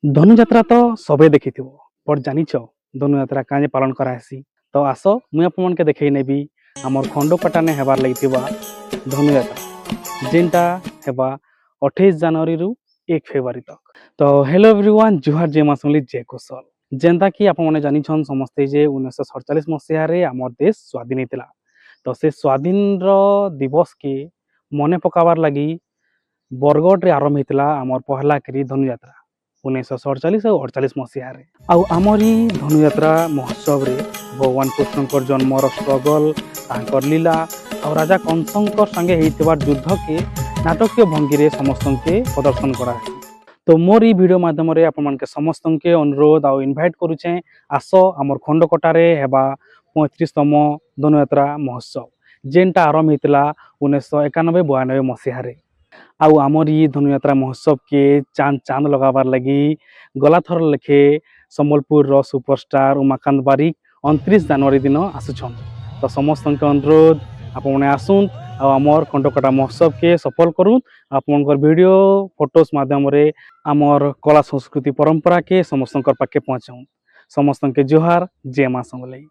धनुଯାत्रा तो सबे देखी पर जानिछ धनुयात्रा काजे पालन करासी। तो आस मुझे आपके देखई नेबी आमर खंडपटाने हेबार लगी धनुयात्रा जेनटा हेबा 28 जनवरी रु 1 फेब्रुआरी तक। तो हेलो एवरीवन, जुहार जय मां समली जय कौशल। जेनता कि आपने जानिछन समस्ते जे 1947 मसीह रे आमर देश स्वाधीन होता। तो से स्वाधीन दिवस के मने पकाबार लगी बरगढ़ रे आरंभ होता आमर पहला करी धनुयात्रा 1947 और 48 मसीह। आमरी धनुयात्रा महोत्सव रे भगवान कृष्ण जन्मर स्ट्रगल तांकर लीला और राजा कंसंकर संगे होइतिबार युद्ध के नाटकीय भंगी रे समस्त के प्रदर्शन करा। तो मोर ई वीडियो माध्यम रे आपन मन के समस्त के अनुरोध और इनवाइट करूचे आस आमर खंडकटारे हेबा 35तम धनुयात्रा महोत्सव जेनटा आरंभ होइतिला 1991-92 मसीह रे। आमर ई धनुयात्रा महोत्सव के चांद लगाबार लगी गला थर लेखे संबलपुर सुपरस्टार उमाकांत बारिक 29 जनवरी दिन आसुछन। तो समस्त अनुरोध आपने आसुन आमर खंडकटा महोत्सव के सफल करूँ। आपनकर वीडियो फोटोस माध्यम रे आमर कला संस्कृति परंपरा के समस्त पाखे पहुँचाऊँ। समस्त के जोहार जय मां समलाई।